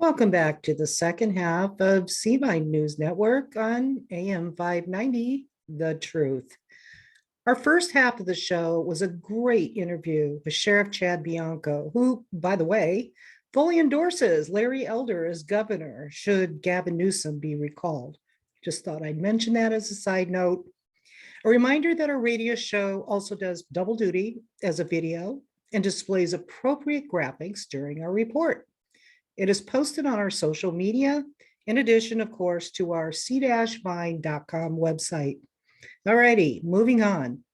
Welcome back to the second half of CVine News Network on AM 590, The Truth. Our first half of the show was a great interview with Sheriff Chad Bianco, who, by the way, fully endorses Larry Elder as governor should Gavin Newsom be recalled. Just thought I'd mention that as a side note. A reminder that our radio show also does double duty as a video and displays appropriate graphics during our report. It is posted on our social media, in addition, of course, to our c-vine.com website. Alrighty, moving on.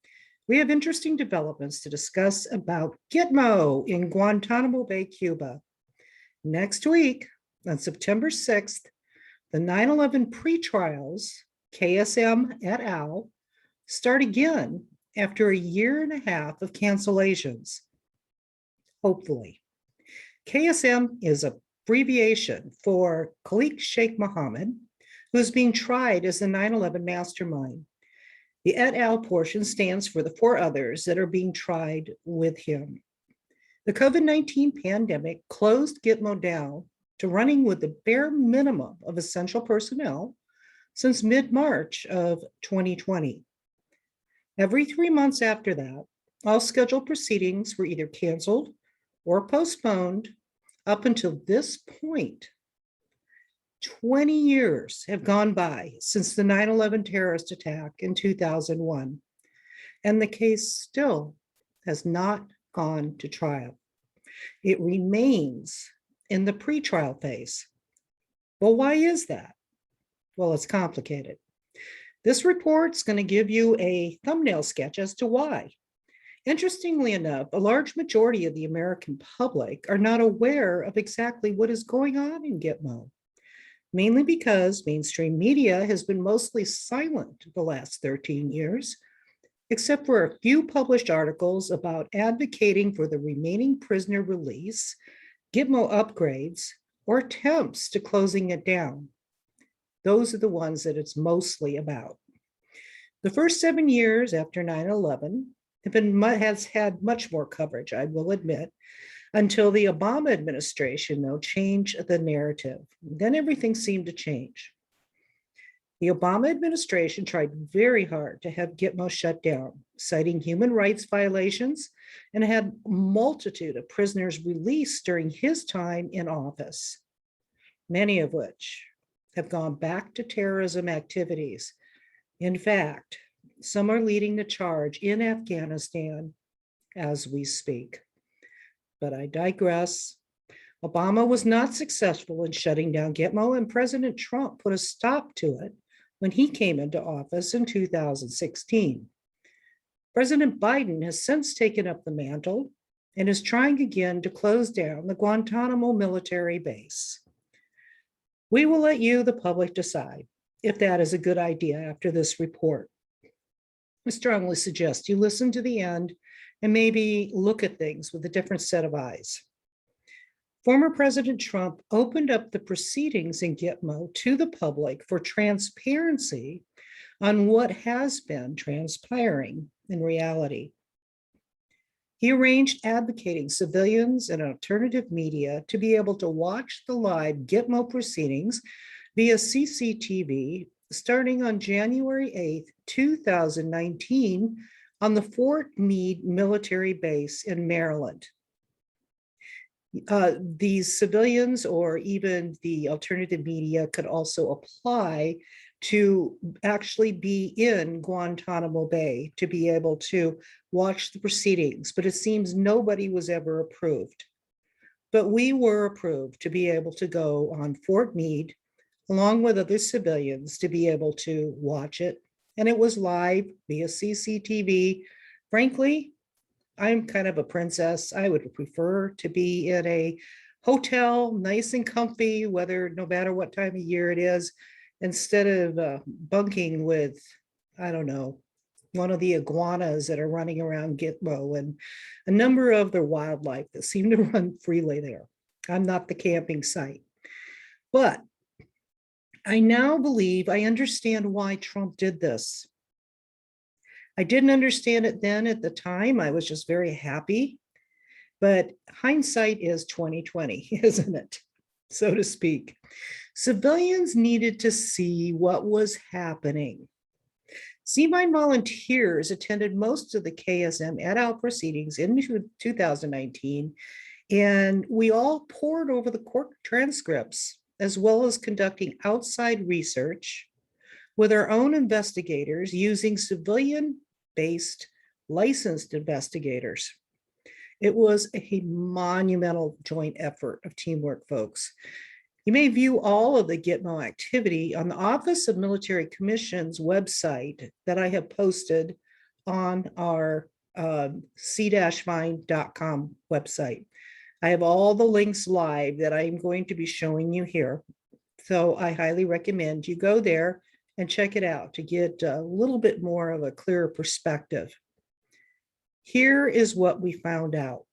We have interesting developments to discuss about Gitmo in Guantanamo Bay, Cuba. Next week, on September 6th, the 9/11 pretrials, KSM et al., start again after a year and a half of cancellations. Hopefully. KSM is a abbreviation for Khalik Sheikh Mohammed, who is being tried as the 9/11 mastermind. The et al. Portion stands for the four others that are being tried with him. The COVID-19 pandemic closed Gitmo down to running with the bare minimum of essential personnel since mid-March of 2020. Every 3 months after that, all scheduled proceedings were either canceled or postponed. Up until this point, 20 years have gone by since the 9/11 terrorist attack in 2001, and the case still has not gone to trial. It remains in the pretrial phase. Well, why is that? Well, it's complicated. This report's going to give you a thumbnail sketch as to why. Interestingly enough, a large majority of the American public are not aware of exactly what is going on in Gitmo, mainly because mainstream media has been mostly silent the last 13 years, except for a few published articles about advocating for the remaining prisoner release, Gitmo upgrades, or attempts to closing it down. Those are the ones that it's mostly about. The first 7 years after 9/11 has had much more coverage, I will admit, until the Obama administration, though, changed the narrative. Then everything seemed to change. The Obama administration tried very hard to have Gitmo shut down, citing human rights violations, and had a multitude of prisoners released during his time in office, many of which have gone back to terrorism activities. In fact, some are leading the charge in Afghanistan as we speak. But I digress. Obama was not successful in shutting down Gitmo, and President Trump put a stop to it when he came into office in 2016. President Biden has since taken up the mantle and is trying again to close down the Guantanamo military base. We will let you, the public, decide if that is a good idea after this report. I strongly suggest you listen to the end and maybe look at things with a different set of eyes. Former President Trump opened up the proceedings in Gitmo to the public for transparency on what has been transpiring in reality. He arranged advocating civilians and alternative media to be able to watch the live Gitmo proceedings via CCTV starting on January 8th, 2019, on the Fort Meade military base in Maryland. These civilians or even the alternative media could also apply to actually be in Guantanamo Bay to be able to watch the proceedings, but it seems nobody was ever approved. But we were approved to be able to go on Fort Meade along with other civilians to be able to watch it. And it was live via CCTV. Frankly, I'm kind of a princess. I would prefer to be in a hotel, nice and comfy, no matter what time of year it is, instead of bunking with, I don't know, one of the iguanas that are running around Gitmo and a number of the wildlife that seem to run freely there. I'm not the camping site. But I now believe I understand why Trump did this. I didn't understand it then at the time. I was just very happy. But hindsight is 2020, isn't it? so to speak. Civilians needed to see what was happening. C-Mine volunteers attended most of the KSM et al. Proceedings in 2019, and we all pored over the court transcripts, as well as conducting outside research with our own investigators using civilian-based licensed investigators. It was a monumental joint effort of teamwork, folks. You may view all of the Gitmo activity on the Office of Military Commissions website that I have posted on our c-mine.com website. I have all the links live that I'm going to be showing you here. So I highly recommend you go there and check it out to get a little bit more of a clearer perspective. Here is what we found out.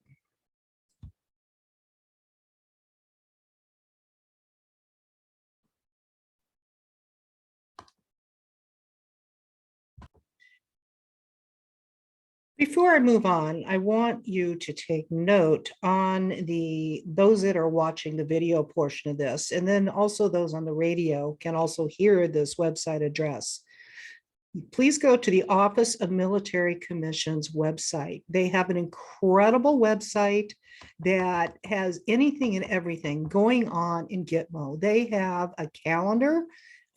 Before I move on, I want you to take note on those that are watching the video portion of this, and then also those on the radio can also hear this website address. Please go to the Office of Military Commissions website. They have an incredible website that has anything and everything going on in Gitmo. They have a calendar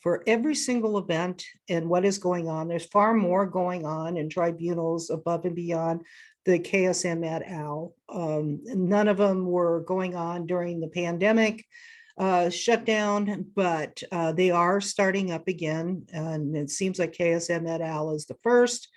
for every single event and what is going on. There's far more going on in tribunals above and beyond the KSM et al. None of them were going on during the pandemic shutdown, but they are starting up again. And it seems like KSM et al. Is the first.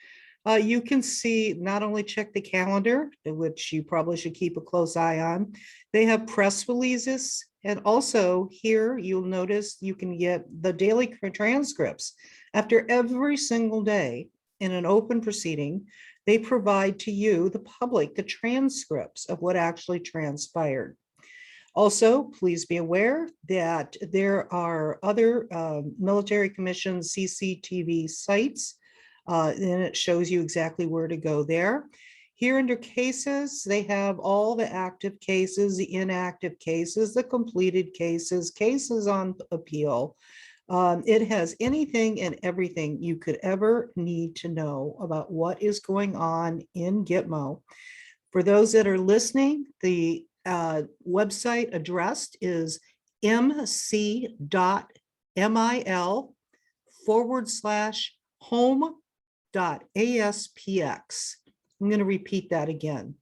You can see, not only check the calendar, which you probably should keep a close eye on, they have press releases. And also here, you'll notice you can get the daily transcripts. After every single day in an open proceeding, they provide to you, the public, the transcripts of what actually transpired. Also, please be aware that there are other military commission CCTV sites, and it shows you exactly where to go there. Here under cases, they have all the active cases, the inactive cases, the completed cases, cases on appeal. It has anything and everything you could ever need to know about what is going on in Gitmo. For those that are listening, the website addressed is mc.mil/home.aspx. I'm going to repeat that again.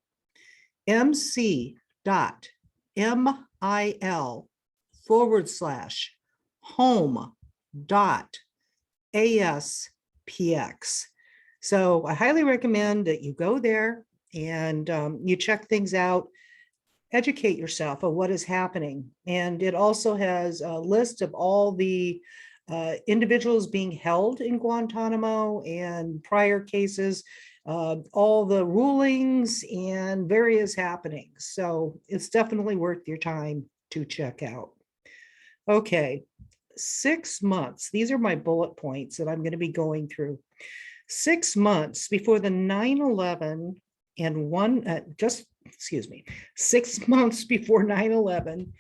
mc.mil/home.aspx. So I highly recommend that you go there and you check things out, educate yourself on what is happening. And it also has a list of all the individuals being held in Guantanamo and prior cases, all the rulings and various happenings. So it's definitely worth your time to check out. Okay, 6 months. These are my bullet points that I'm going to be going through. 6 months before the 9/11 and 6 months before 9/11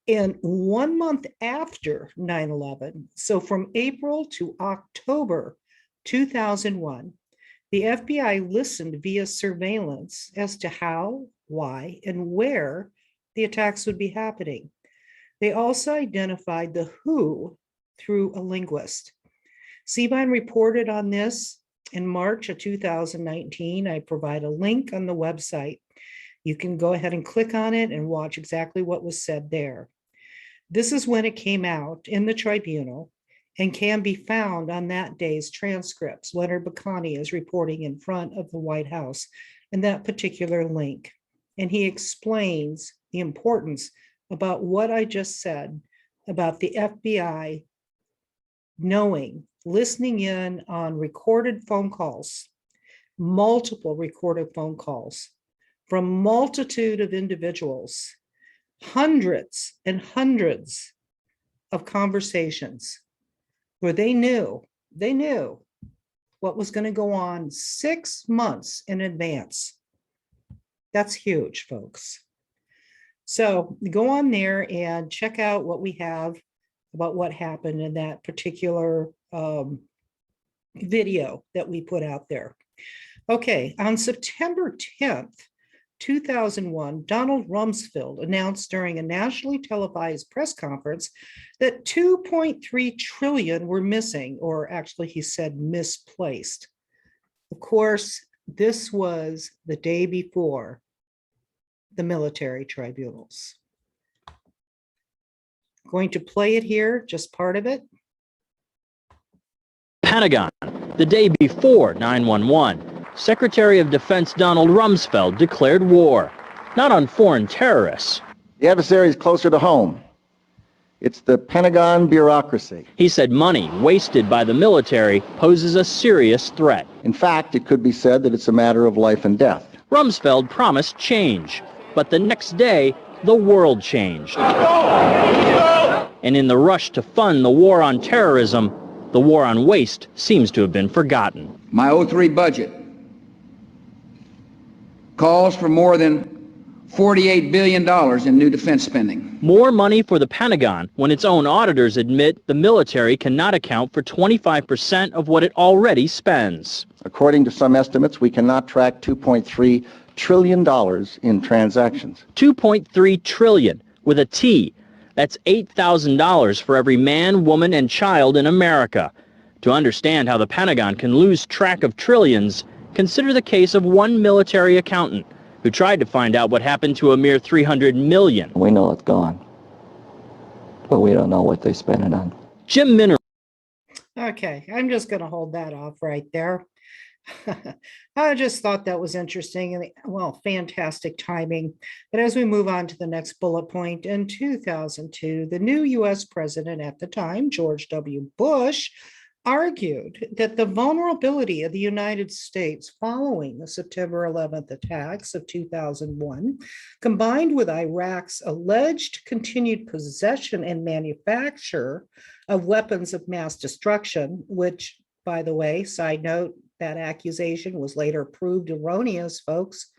and 1 month after 9/11. So from April to October 2001, the FBI listened via surveillance as to how, why, and where the attacks would be happening. They also identified the who through a linguist. C-Mine reported on this in March of 2019. I provide a link on the website. You can go ahead and click on it and watch exactly what was said there. This is when it came out in the tribunal and can be found on that day's transcripts. Leonard Bacani is reporting in front of the White House in that particular link. And he explains the importance about what I just said about the FBI knowing, listening in on recorded phone calls, multiple recorded phone calls from multitude of individuals, hundreds and hundreds of conversations where they knew what was going to go on 6 months in advance. That's huge, folks. So go on there and check out what we have about what happened in that particular video that we put out there. Okay, on September 10th, 2001, Donald Rumsfeld announced during a nationally televised press conference that 2.3 trillion were missing, or actually he said misplaced. Of course, this was the day before the military tribunals. Going to play it here, just part of it. Pentagon, the day before 9/11. Secretary of Defense Donald Rumsfeld declared war, not on foreign terrorists. The adversary is closer to home. It's the Pentagon bureaucracy. He said money wasted by the military poses a serious threat. In fact, it could be said that it's a matter of life and death. Rumsfeld promised change, but the next day, the world changed. And in the rush to fund the war on terrorism, the war on waste seems to have been forgotten. My 03 budget calls for more than $48 billion in new defense spending. More money for the Pentagon when its own auditors admit the military cannot account for 25% of what it already spends. According to some estimates, we cannot track $2.3 trillion in transactions. 2.3 trillion with a T. That's $8,000 for every man, woman, and child in America. To understand how the Pentagon can lose track of trillions, consider the case of one military accountant who tried to find out what happened to a mere 300 million. We know it's gone, but we don't know what they spent it on. Jim Minner. Okay, I'm just going to hold that off right there. I just thought that was interesting and, well, fantastic timing. But as we move on to the next bullet point, in 2002, the new U.S. president at the time, George W. Bush, argued that the vulnerability of the United States following the September 11th attacks of 2001, combined with Iraq's alleged continued possession and manufacture of weapons of mass destruction, which, by the way, side note, that accusation was later proved erroneous, folks.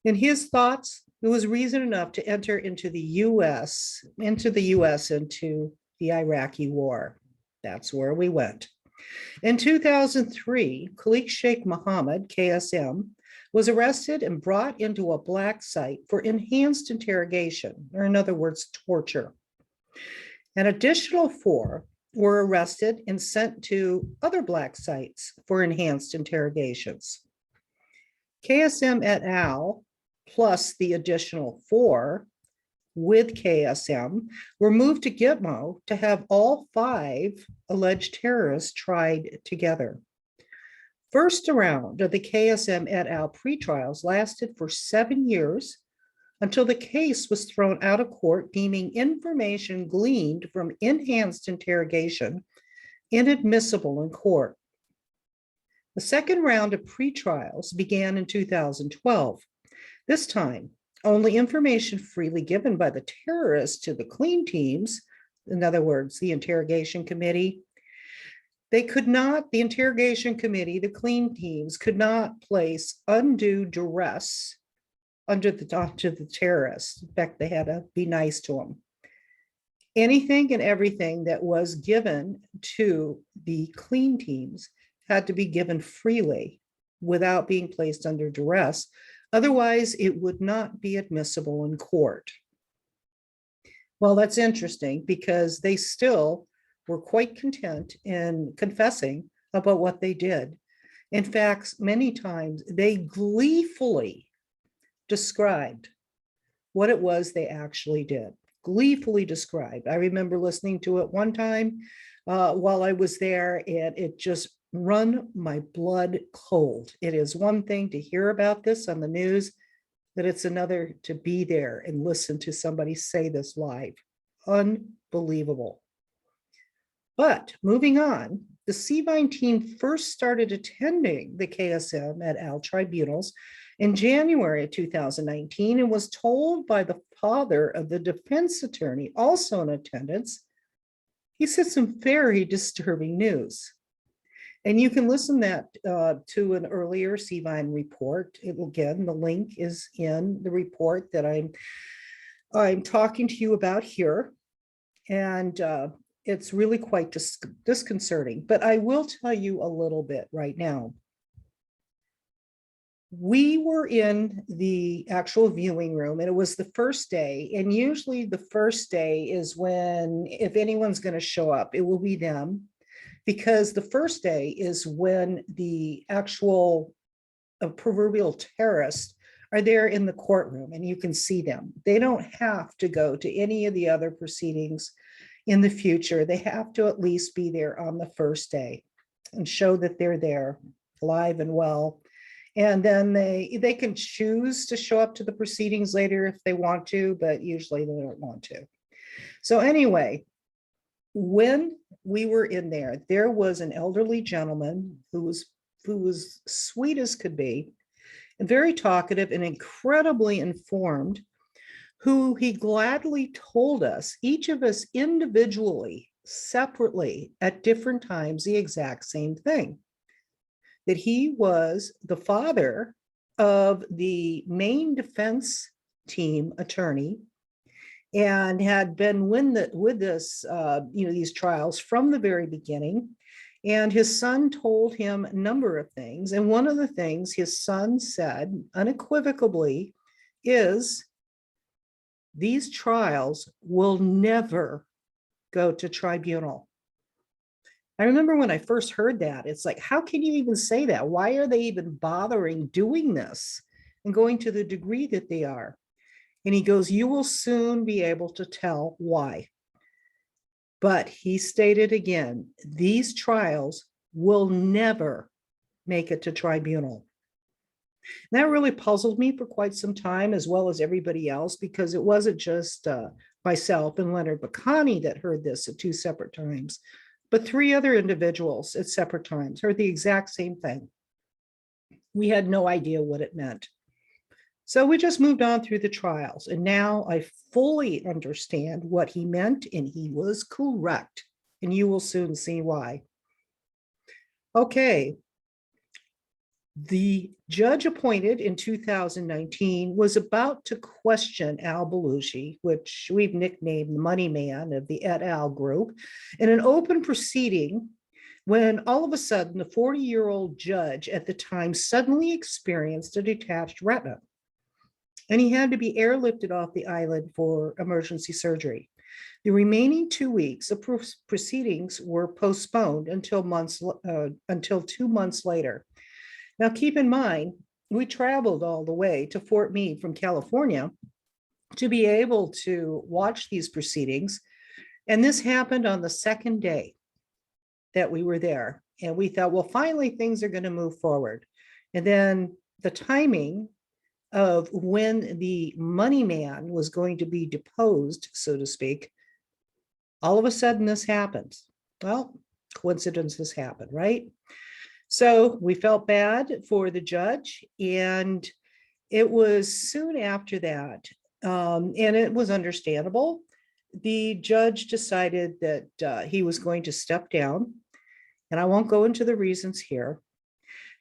In his thoughts, it was reason enough to enter into the U.S., into the Iraqi war. That's where we went. In 2003, Khalid Sheikh Mohammed, KSM, was arrested and brought into a black site for enhanced interrogation, or in other words, torture. An additional 4 were arrested and sent to other black sites for enhanced interrogations. KSM et al., plus the additional 4 with KSM, were moved to Gitmo to have all 5 alleged terrorists tried together. First round of the KSM et al. Pretrials lasted for 7 years until the case was thrown out of court, deeming information gleaned from enhanced interrogation inadmissible in court. The second round of pretrials began in 2012. This time, only information freely given by the terrorists to the clean teams, in other words, the interrogation committee, the interrogation committee, the clean teams could not place undue duress onto the terrorists. In fact, they had to be nice to them. Anything and everything that was given to the clean teams had to be given freely without being placed under duress. Otherwise, it would not be admissible in court. Well, that's interesting because they still were quite content in confessing about what they did. In fact, many times they gleefully described what it was they actually did. Gleefully described. I remember listening to it one time while I was there, and it just run my blood cold. It is one thing to hear about this on the news, but it's another to be there and listen to somebody say this live. Unbelievable. But moving on, the Seavine team first started attending the KSM et al. Tribunals in January of 2019 and was told by the father of the defense attorney, also in attendance, he said some very disturbing news. And you can listen that to an earlier Seavine report. Again, the link is in the report that I'm I'm talking to you about here. And it's really quite disconcerting, but I will tell you a little bit right now. We were in the actual viewing room and it was the first day. And usually the first day is when, if anyone's going to show up, it will be them, because the first day is when the actual proverbial terrorists are there in the courtroom and you can see them. They don't have to go to any of the other proceedings in the future. They have to at least be there on the first day and show that they're there alive and well. And then they can choose to show up to the proceedings later if they want to, but usually they don't want to. So anyway, when we were in there, there was an elderly gentleman who was sweet as could be, and very talkative and incredibly informed, who he gladly told us, each of us individually, separately, at different times, the exact same thing. That he was the father of the main defense team attorney and had been with this, these trials from the very beginning. And his son told him a number of things. And one of the things his son said unequivocally is, these trials will never go to tribunal. I remember when I first heard that, it's like, how can you even say that? Why are they even bothering doing this and going to the degree that they are? And he goes, you will soon be able to tell why. But he stated again, these trials will never make it to tribunal. And that really puzzled me for quite some time, as well as everybody else, because it wasn't just myself and Leonard Bacani that heard this at two separate times, but three other individuals at separate times heard the exact same thing. We had no idea what it meant. So we just moved on through the trials, and now I fully understand what he meant, and he was correct, and you will soon see why. Okay. The judge appointed in 2019 was about to question Al Belushi, which we've nicknamed the money man of the et al. Group, in an open proceeding, when all of a sudden the 40-year-old judge at the time suddenly experienced a detached retina, and he had to be airlifted off the island for emergency surgery. The remaining 2 weeks of proceedings were postponed until 2 months later. Now, keep in mind, we traveled all the way to Fort Meade from California to be able to watch these proceedings. And this happened on the second day that we were there. And we thought, well, finally, things are going to move forward. And then the timing of when the money man was going to be deposed, so to speak, all of a sudden this happened. Well, coincidences happen, right? So we felt bad for the judge, and it was soon after that, and it was understandable. The judge decided that he was going to step down, and I won't go into the reasons here.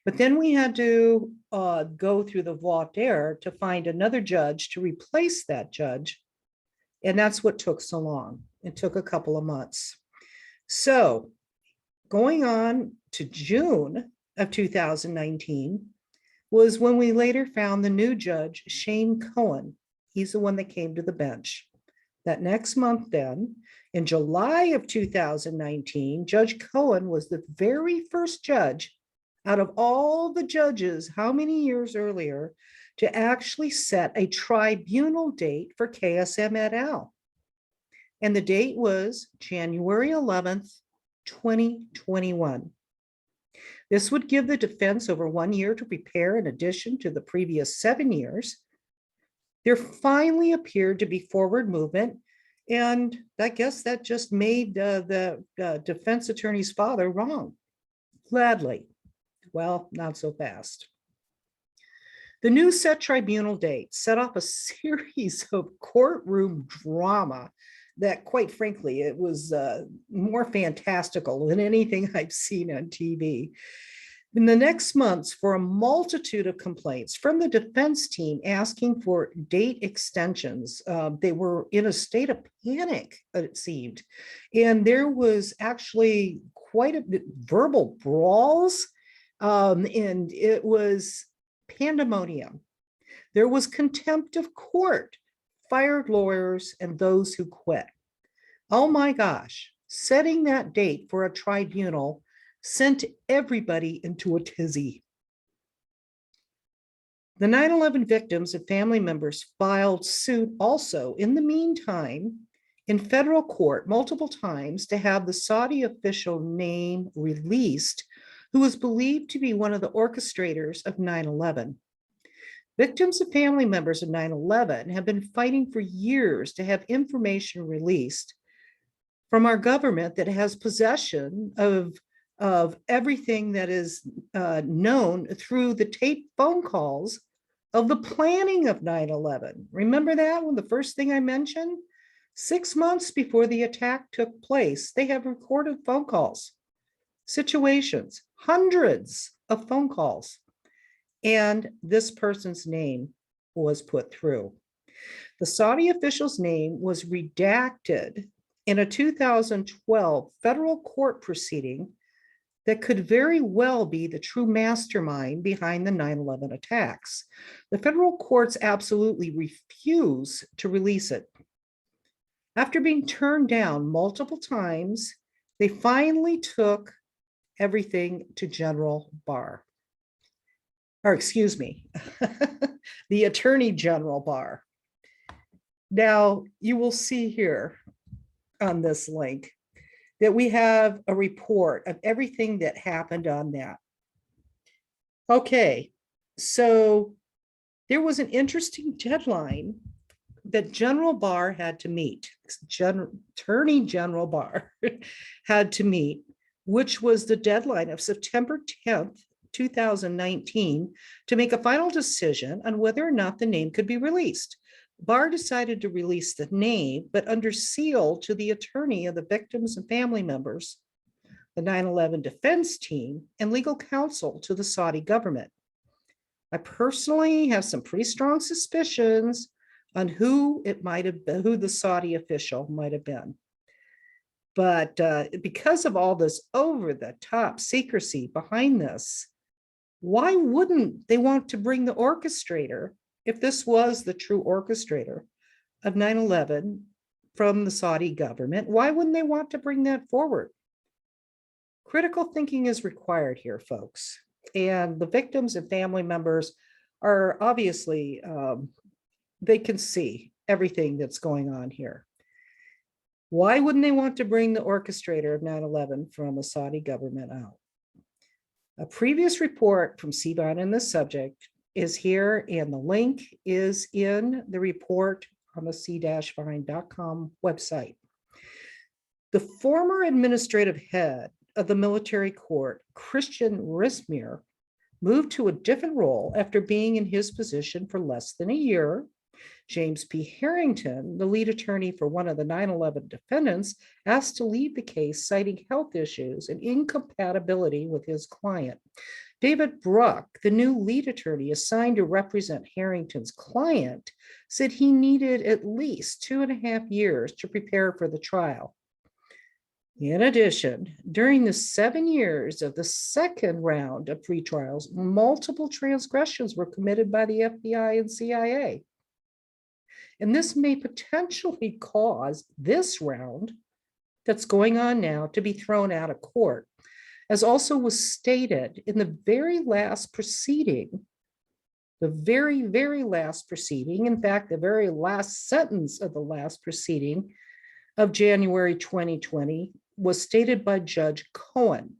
But then we had to go through the voir dire to find another judge to replace that judge, and that's what took so long. It took a couple of months. So going on to June of 2019 was when we later found the new judge, Shane Cohen. He's the one that came to the bench. That next month then, in July of 2019, Judge Cohen was the very first judge out of all the judges, how many years earlier, to actually set a tribunal date for KSM et al. And the date was January 11th, 2021. This would give the defense over 1 year to prepare, in addition to the previous 7 years. There finally appeared to be forward movement, and I guess that just made the defense attorney's father wrong. Gladly. Well, not so fast. The new set tribunal date set off a series of courtroom drama that, quite frankly, it was more fantastical than anything I've seen on TV. In the next months, for a multitude of complaints from the defense team asking for date extensions, they were in a state of panic, it seemed. And there was actually quite a bit verbal brawls, and it was pandemonium. There was contempt of court, fired lawyers, and those who quit. Oh my gosh, setting that date for a tribunal sent everybody into a tizzy. The 9/11 victims and family members filed suit also in the meantime in federal court multiple times to have the Saudi official name released, who was believed to be one of the orchestrators of 9/11. Victims and family members of 9/11 have been fighting for years to have information released from our government that has possession of everything that is known through the taped phone calls of the planning of 9/11. Remember that when the first thing I mentioned? 6 months before the attack took place, they have recorded phone calls, situations, hundreds of phone calls, and this person's name was put through. The Saudi official's name was redacted in a 2012 federal court proceeding that could very well be the true mastermind behind the 9/11 attacks. The federal courts absolutely refuse to release it. After being turned down multiple times, they finally took everything to General Barr. Or excuse me, the Attorney General Barr. Now, you will see here on this link that we have a report of everything that happened on that. Okay, so there was an interesting deadline that General Barr had to meet, Attorney General Barr had to meet, which was the deadline of September 10th, 2019, to make a final decision on whether or not the name could be released. Barr decided to release the name, but under seal to the attorney of the victims and family members, the 9/11 defense team, and legal counsel to the Saudi government. I personally have some pretty strong suspicions on who it might have been, who the Saudi official might have been. But because of all this over-the-top secrecy behind this, why wouldn't they want to bring the orchestrator, if this was the true orchestrator of 9/11 from the Saudi government? Why wouldn't they want to bring that forward? Critical thinking is required here, folks. And the victims and family members are obviously, they can see everything that's going on here. Why wouldn't they want to bring the orchestrator of 9/11 from the Saudi government out? A previous report from CBON in this subject is here, and the link is in the report on the c-find.com website. The former administrative head of the military court, Christian Rismir, moved to a different role after being in his position for less than a year. James P. Harrington, the lead attorney for one of the 9/11 defendants, asked to leave the case, citing health issues and incompatibility with his client. David Bruck, the new lead attorney assigned to represent Harrington's client, said he needed at least 2.5 years to prepare for the trial. In addition, during the 7 years of the second round of pretrials, multiple transgressions were committed by the FBI and CIA. And this may potentially cause this round that's going on now to be thrown out of court, as also was stated in the very last proceeding, the very, very last proceeding, in fact, the very last sentence of the last proceeding of January 2020 was stated by Judge Cohen.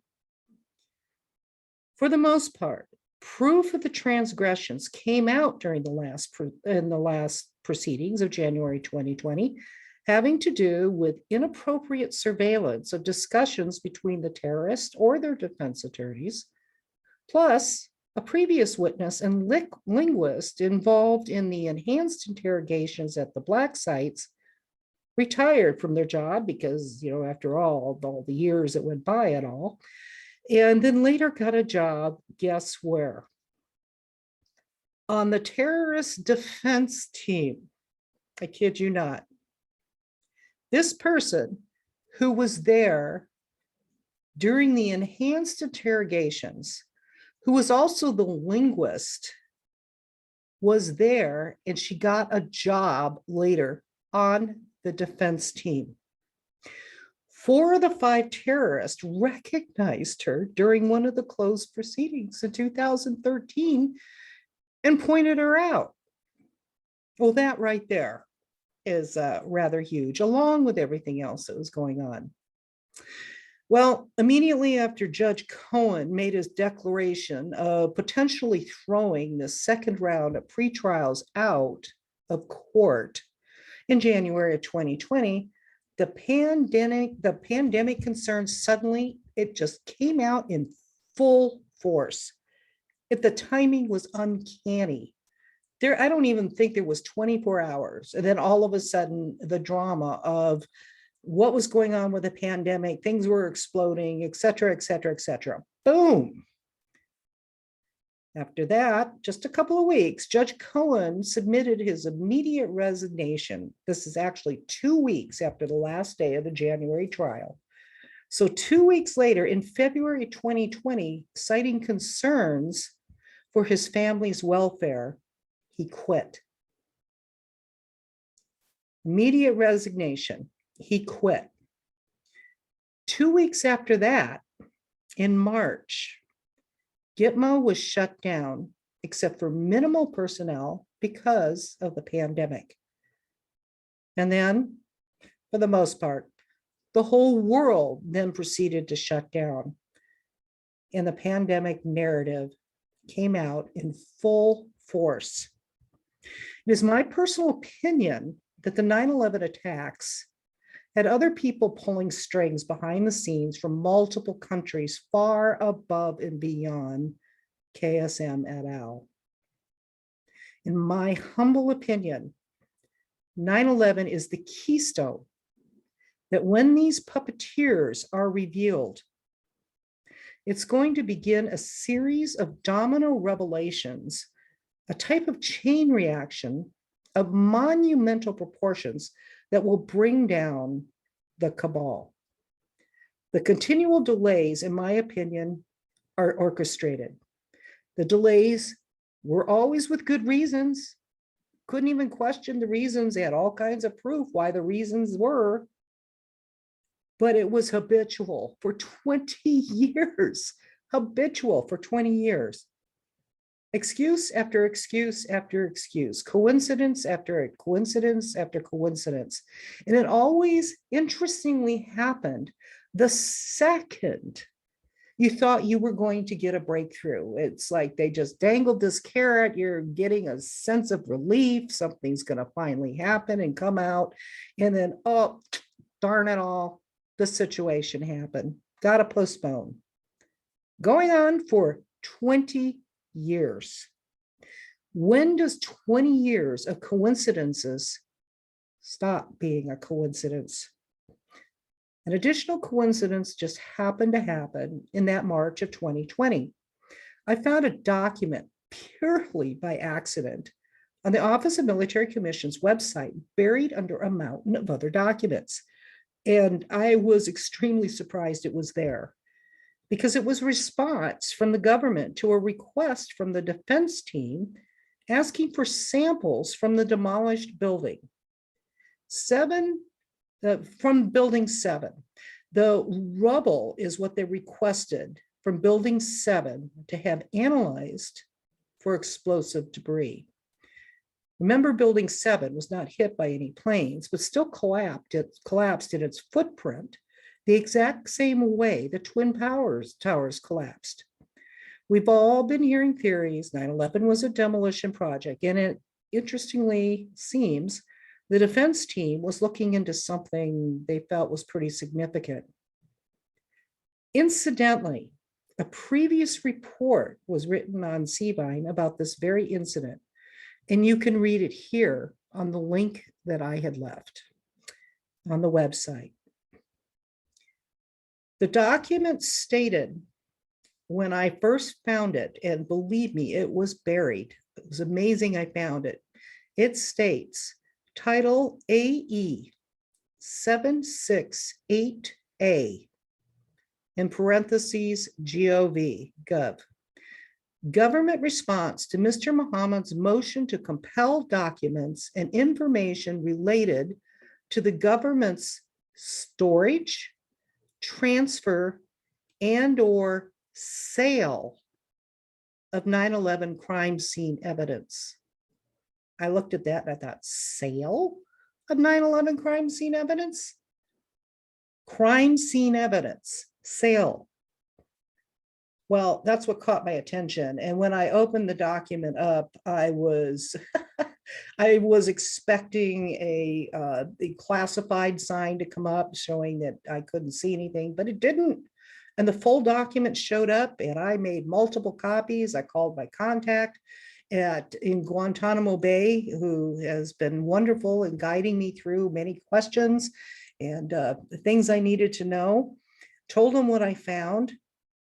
For the most part, proof of the transgressions came out during the last proceedings of January 2020, having to do with inappropriate surveillance of discussions between the terrorists or their defense attorneys, plus a previous witness and linguist involved in the enhanced interrogations at the black sites retired from their job because, after all the years that went by and all. and then later got a job, guess where? On the terrorist defense team. I kid you not. This person who was there during the enhanced interrogations, who was also the linguist, was there, and she got a job later on the defense team. 4 of the 5 terrorists recognized her during one of the closed proceedings in 2013 and pointed her out. Well, that right there is rather huge, along with everything else that was going on. Well, immediately after Judge Cohen made his declaration of potentially throwing the second round of pretrials out of court in January of 2020, the pandemic concerns suddenly, it just came out in full force. The timing was uncanny. I don't even think there was 24 hours. And then all of a sudden, the drama of what was going on with the pandemic, things were exploding, et cetera, et cetera, et cetera. Boom. After that, just a couple of weeks, Judge Cohen submitted his immediate resignation. This is actually 2 weeks after the last day of the January trial. So 2 weeks later, in February 2020, citing concerns for his family's welfare, he quit. Immediate resignation, he quit. 2 weeks after that, in March, Gitmo was shut down, except for minimal personnel because of the pandemic. And then, for the most part, the whole world then proceeded to shut down. And the pandemic narrative came out in full force. It is my personal opinion that the 9/11 attacks had other people pulling strings behind the scenes from multiple countries far above and beyond KSM et al. In my humble opinion, 9/11 is the keystone that when these puppeteers are revealed, it's going to begin a series of domino revelations, a type of chain reaction of monumental proportions that will bring down the cabal. The continual delays, in my opinion, are orchestrated. The delays were always with good reasons. Couldn't even question the reasons. They had all kinds of proof why the reasons were. But it was habitual for 20 years. Habitual for 20 years. Excuse after excuse after excuse, coincidence after coincidence after coincidence. And it always interestingly happened the second you thought you were going to get a breakthrough. It's like they just dangled this carrot, you're getting a sense of relief, something's going to finally happen and come out. And then, oh, darn it all, the situation happened. Got to postpone. Going on for 20 years. When does 20 years of coincidences stop being a coincidence? An additional coincidence just happened to happen in that March of 2020. I found a document purely by accident on the Office of Military Commission's website, buried under a mountain of other documents. And I was extremely surprised it was there, because it was a response from the government to a request from the defense team asking for samples from the demolished building. From building 7. The rubble is what they requested from building 7 to have analyzed for explosive debris. Remember, building 7 was not hit by any planes, but still collapsed in its footprint the exact same way the Twin Towers collapsed. We've all been hearing theories 9/11 was a demolition project, and it interestingly seems the defense team was looking into something they felt was pretty significant. Incidentally, a previous report was written on Seavine about this very incident, and you can read it here on the link that I had left on the website. The document stated when I first found it, and believe me, it was buried. It was amazing I found it. It states Title AE 768A in parentheses Gov. Government response to Mr. Muhammad's motion to compel documents and information related to the government's storage, transfer, and/or sale of 9/11 crime scene evidence. I looked at that and I thought, sale of 9/11 crime scene evidence? Crime scene evidence, sale. Well, that's what caught my attention. And when I opened the document up, I was I was expecting a classified sign to come up showing that I couldn't see anything, but it didn't. And the full document showed up, and I made multiple copies. I called my contact in Guantanamo Bay, who has been wonderful in guiding me through many questions and the things I needed to know. Told him what I found.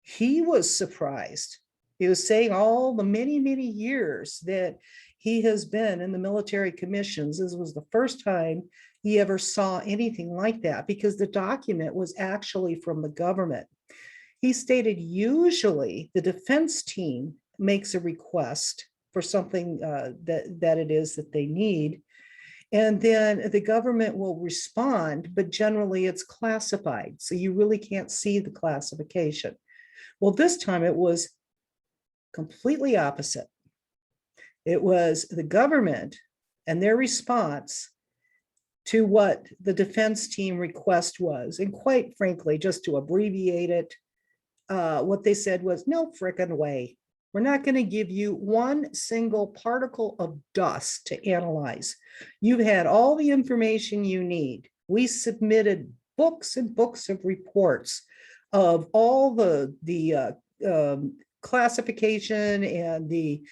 He was surprised. He was saying all the many, many years that he has been in the military commissions, this was the first time he ever saw anything like that, because the document was actually from the government. He stated usually the defense team makes a request for something that it is that they need, and then the government will respond, but generally it's classified, so you really can't see the classification. Well, this time it was completely opposite. It was the government and their response to what the defense team request was. And quite frankly, just to abbreviate it, what they said was, no frickin' way. We're not going to give you one single particle of dust to analyze. You've had all the information you need. We submitted books and books of reports of all the classification and the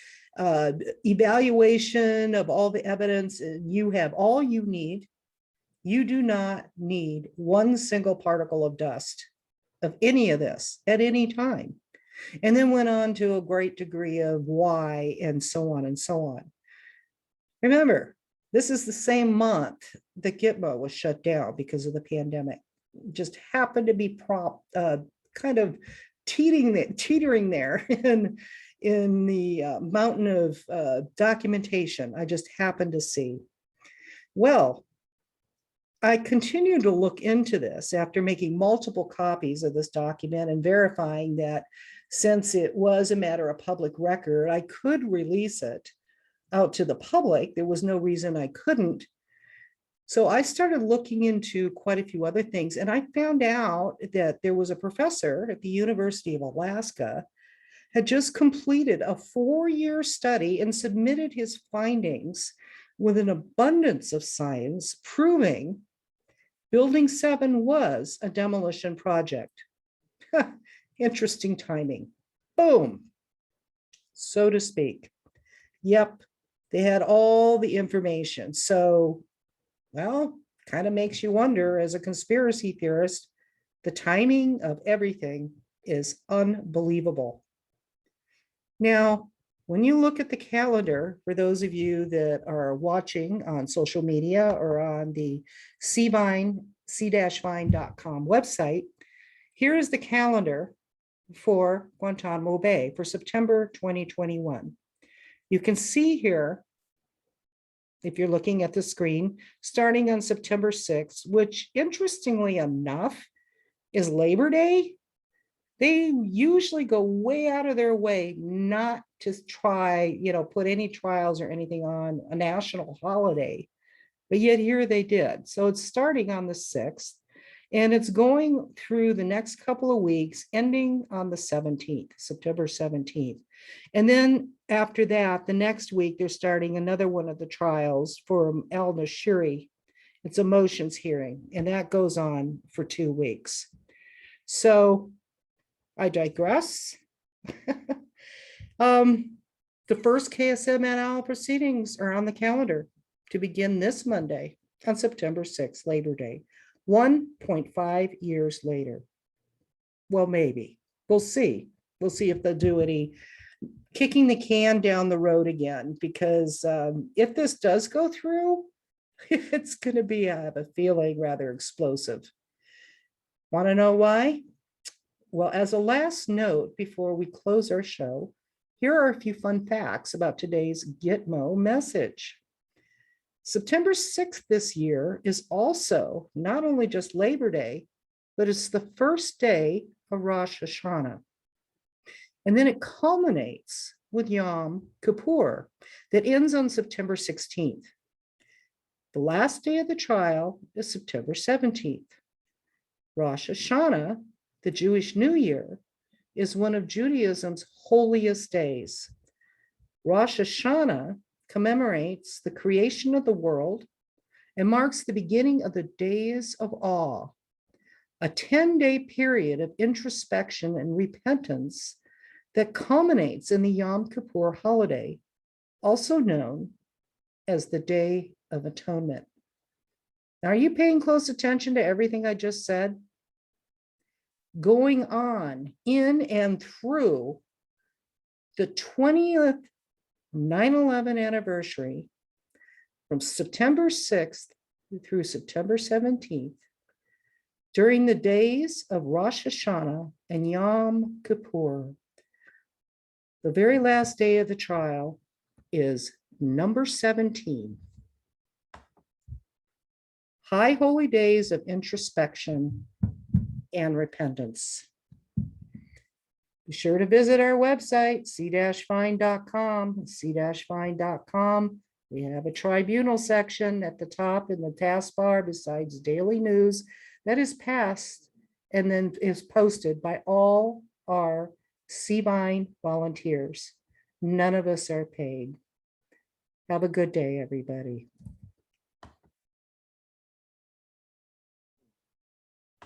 evaluation of all the evidence. You have all you need. You do not need one single particle of dust of any of this at any time. And then went on to a great degree of why and so on and so on. Remember, this is the same month that Gitmo was shut down because of the pandemic. Just happened to be kind of teetering there in the mountain of documentation I just happened to see. Well, I continued to look into this after making multiple copies of this document and verifying that since it was a matter of public record, I could release it out to the public. There was no reason I couldn't. So I started looking into quite a few other things, and I found out that there was a professor at the University of Alaska had just completed a 4-year study and submitted his findings with an abundance of science proving Building 7 was a demolition project. Interesting timing. Boom, so to speak. Yep, they had all the information. So, well, kind of makes you wonder as a conspiracy theorist, the timing of everything is unbelievable. Now, when you look at the calendar, for those of you that are watching on social media or on the c-vine.com website, here is the calendar for Guantanamo Bay for September 2021. You can see here, if you're looking at the screen, starting on September 6th, which interestingly enough is Labor Day. They usually go way out of their way not to try, put any trials or anything on a national holiday, but yet here they did. So it's starting on the 6th, and it's going through the next couple of weeks, ending on the 17th, September 17th. And then after that, the next week, they're starting another one of the trials for al-Nashiri. It's a motions hearing, and that goes on for 2 weeks. So I digress. The first KSM proceedings are on the calendar to begin this Monday on September 6th, Labor Day, 1.5 years later. Well, maybe. We'll see. we'll see if they'll do any kicking the can down the road again, because if this does go through, it's going to be, I have a feeling, rather explosive. Want to know why? Well, as a last note before we close our show, here are a few fun facts about today's Gitmo message. September 6th this year is also not only just Labor Day, but it's the first day of Rosh Hashanah. And then it culminates with Yom Kippur that ends on September 16th. The last day of the trial is September 17th. Rosh Hashanah, the Jewish New Year, is one of Judaism's holiest days. Rosh Hashanah commemorates the creation of the world and marks the beginning of the days of awe, a 10-day period of introspection and repentance that culminates in the Yom Kippur holiday, also known as the Day of Atonement. Now, are you paying close attention to everything I just said? Going on in and through the 20th 9/11 anniversary, from September 6th through September 17th, during the days of Rosh Hashanah and Yom Kippur, the very last day of the trial is number 17. High holy days of introspection and repentance. Be sure to visit our website, c-find.com, c-find.com. We have a tribunal section at the top in the taskbar besides daily news that is passed and then is posted by all our C-Bind volunteers. None of us are paid. Have a good day, everybody.